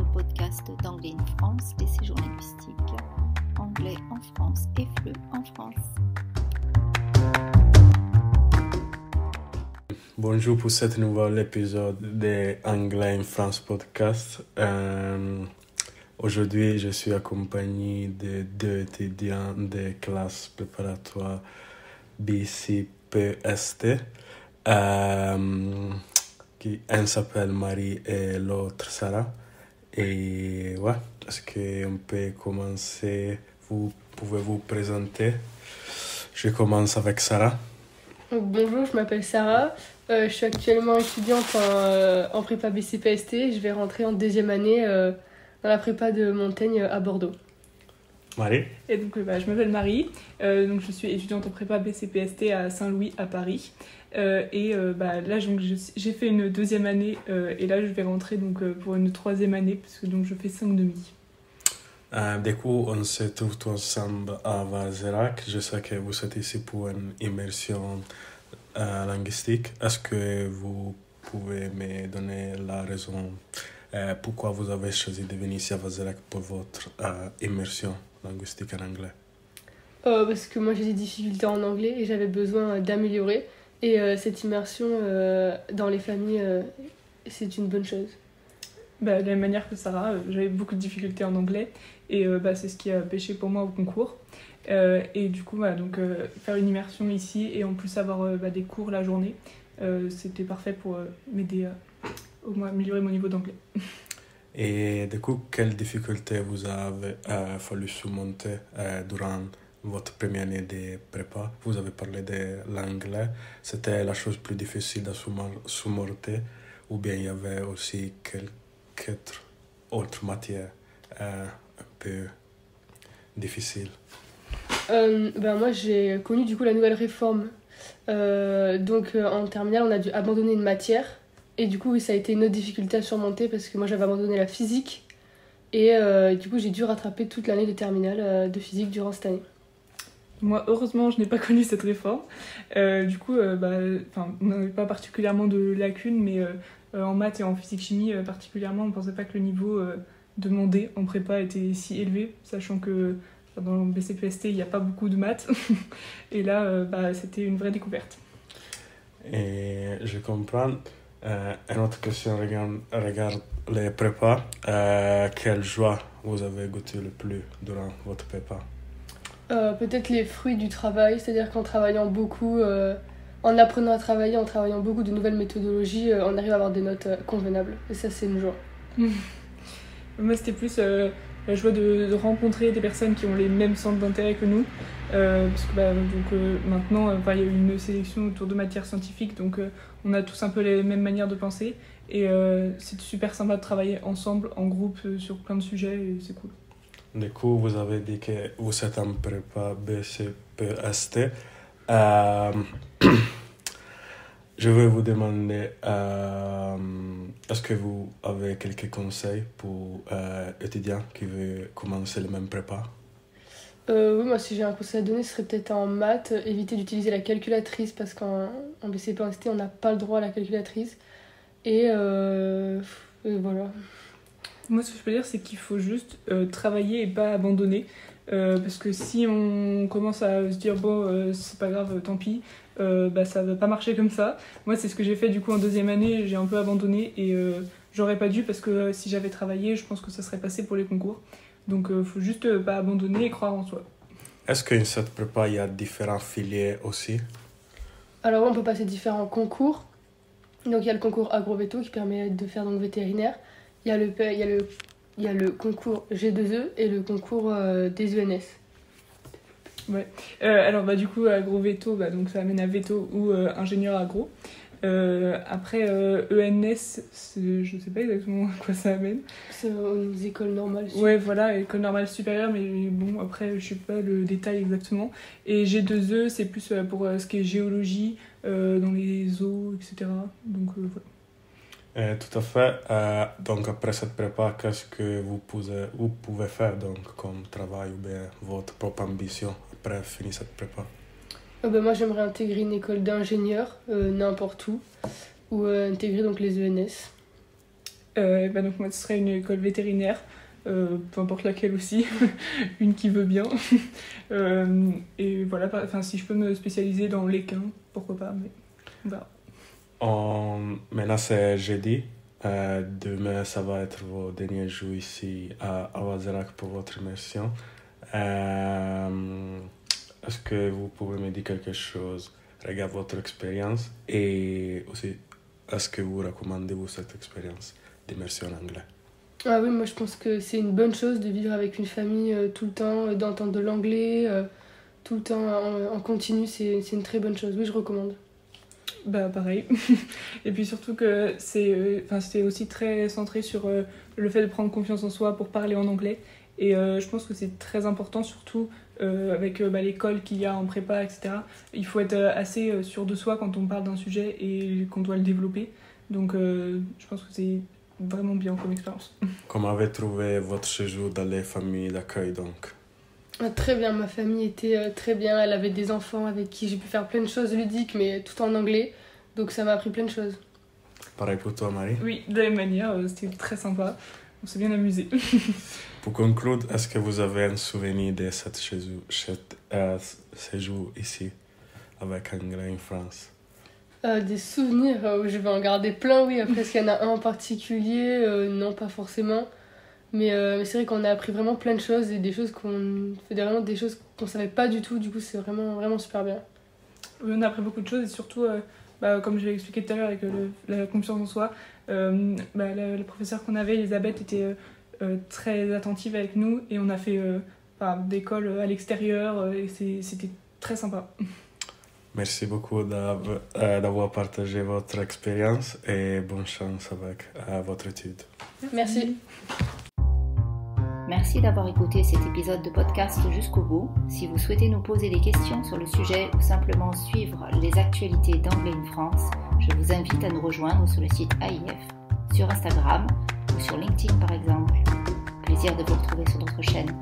sur le podcast d'Anglais in France, des séjours linguistiques. Anglais en France et FLE en France. Bonjour pour cet nouvel épisode de Anglais in France podcast. Aujourd'hui, je suis accompagné de deux étudiants de classe préparatoire BCPST. Un s'appelle Marie et l'autre Sarah. Et ouais, est-ce qu'on peut commencer? Vous pouvez vous présenter? Je commence avec Sarah. Bonjour, je m'appelle Sarah. Je suis actuellement étudiante en prépa BCPST. Je vais rentrer en deuxième année dans la prépa de Montaigne à Bordeaux. Marie? Et donc, je m'appelle Marie. Donc, je suis étudiante en prépa BCPST à Saint-Louis, à Paris. Là, donc, j'ai fait une deuxième année et là, je vais rentrer donc, pour une troisième année parce que donc, je fais 5,5. Du coup, on se trouve tous ensemble à Vazerac. Je sais que vous êtes ici pour une immersion linguistique. Est-ce que vous pouvez me donner la raison pourquoi vous avez choisi de venir ici à Vazerac pour votre immersion linguistique en anglais? Parce que moi j'ai des difficultés en anglais et j'avais besoin d'améliorer. Et cette immersion dans les familles, c'est une bonne chose. De la même manière que Sarah, j'avais beaucoup de difficultés en anglais et c'est ce qui a pêché pour moi au concours. Et du coup, donc, faire une immersion ici et en plus avoir des cours la journée, c'était parfait pour m'aider au moins améliorer mon niveau d'anglais. Et du coup, quelles difficultés vous avez fallu surmonter durant votre première année de prépa? Vous avez parlé de l'anglais. C'était la chose plus difficile à surmonter ou bien il y avait aussi quelques autres matières un peu difficiles? Moi j'ai connu du coup la nouvelle réforme. En terminale on a dû abandonner une matière. Et du coup, oui, ça a été une autre difficulté à surmonter parce que moi j'avais abandonné la physique. Et du coup, j'ai dû rattraper toute l'année de terminale de physique durant cette année. Moi, heureusement, je n'ai pas connu cette réforme. On n'avait pas particulièrement de lacunes, mais en maths et en physique-chimie particulièrement, on ne pensait pas que le niveau demandé en prépa était si élevé, sachant que dans le BCPST, il n'y a pas beaucoup de maths. Et là, c'était une vraie découverte. Et je comprends. Une autre question regarde les prépas. Quelle joie vous avez goûté le plus durant votre prépa? Peut-être les fruits du travail, c'est-à-dire qu'en travaillant beaucoup, en apprenant à travailler, en travaillant beaucoup de nouvelles méthodologies, on arrive à avoir des notes convenables. Et ça, c'est une joie. Moi, c'était plus la joie de rencontrer des personnes qui ont les mêmes centres d'intérêt que nous. Parce que maintenant, il y a eu une sélection autour de matières scientifiques, donc on a tous un peu les mêmes manières de penser. Et c'est super sympa de travailler ensemble, en groupe, sur plein de sujets, et c'est cool. Du coup, vous avez dit que vous êtes en prépa BCPST. Je vais vous demander, est-ce que vous avez quelques conseils pour étudiants qui veulent commencer le même prépa? Oui, moi, si j'ai un conseil à donner, ce serait peut-être en maths, éviter d'utiliser la calculatrice parce qu'en BCPST, on n'a pas le droit à la calculatrice. Et voilà. Moi, ce que je peux dire, c'est qu'il faut juste travailler et pas abandonner. Parce que si on commence à se dire c'est pas grave, tant pis, ça va pas marcher comme ça. Moi, c'est ce que j'ai fait du coup en deuxième année, j'ai un peu abandonné et j'aurais pas dû parce que si j'avais travaillé, je pense que ça serait passé pour les concours. Donc, faut juste pas abandonner et croire en soi. Est-ce qu'en cette prépa, il y a différents filières aussi? Alors, on peut passer différents concours. Donc, il y a le concours agrovéto qui permet de faire donc vétérinaire. Il y a le concours G2E et le concours des ENS. Ouais. Du coup, agro-veto, donc ça amène à veto ou ingénieur agro. Après, ENS, je sais pas exactement à quoi ça amène. C'est aux écoles normales. Ouais, voilà, école normale supérieure, mais bon, après, je sais pas le détail exactement. Et G2E, c'est plus pour ce qui est géologie, dans les eaux, etc. Donc, voilà. Tout à fait. Donc après cette prépa, qu'est-ce que vous pouvez faire donc, comme travail ou bien votre propre ambition après finir cette prépa? Moi, j'aimerais intégrer une école d'ingénieur, n'importe où, ou intégrer donc les ENS. Donc moi, ce serait une école vétérinaire, peu importe laquelle aussi, une qui veut bien. Et voilà, si je peux me spécialiser dans l'équin, pourquoi pas, mais voilà. Maintenant, c'est jeudi. Demain, ça va être vos derniers jours ici à Vazerac pour votre immersion. Est-ce que vous pouvez me dire quelque chose regardant votre expérience et aussi, est-ce que vous recommandez cette expérience d'immersion en anglais? Ah oui, moi je pense que c'est une bonne chose de vivre avec une famille tout le temps, d'entendre de l'anglais tout le temps en continu, c'est une très bonne chose. Oui, je recommande. Bah pareil. Et puis surtout que c'était aussi très centré sur le fait de prendre confiance en soi pour parler en anglais. Et je pense que c'est très important, surtout avec l'école qu'il y a en prépa, etc. Il faut être assez sûr de soi quand on parle d'un sujet et qu'on doit le développer. Donc je pense que c'est vraiment bien comme expérience. Comment avez-vous trouvé votre séjour dans les familles d'accueil donc? Très bien, ma famille était très bien. Elle avait des enfants avec qui j'ai pu faire plein de choses ludiques, mais tout en anglais. Donc ça m'a appris plein de choses. Pareil pour toi, Marie? Oui, de la même manière, c'était très sympa. On s'est bien amusé. Pour conclure, est-ce que vous avez un souvenir de cet séjour ici, avec anglais en France? Des souvenirs, je vais en garder plein, oui. Après, est-ce qu'il y en a un en particulier? Non, pas forcément. Mais c'est vrai qu'on a appris vraiment plein de choses et des choses vraiment des choses qu'on savait pas du tout. Du coup, c'est vraiment, vraiment super bien. Oui, on a appris beaucoup de choses et surtout, comme je l'ai expliqué tout à l'heure avec la confiance en soi, la professeure qu'on avait, Elisabeth, était très attentive avec nous et on a fait d'école à l'extérieur et c'était très sympa. Merci beaucoup d'avoir partagé votre expérience et bonne chance avec votre étude. Merci. Merci d'avoir écouté cet épisode de podcast jusqu'au bout. Si vous souhaitez nous poser des questions sur le sujet ou simplement suivre les actualités d'Anglais in France, je vous invite à nous rejoindre sur le site AIF, sur Instagram ou sur LinkedIn par exemple. Plaisir de vous retrouver sur notre chaîne.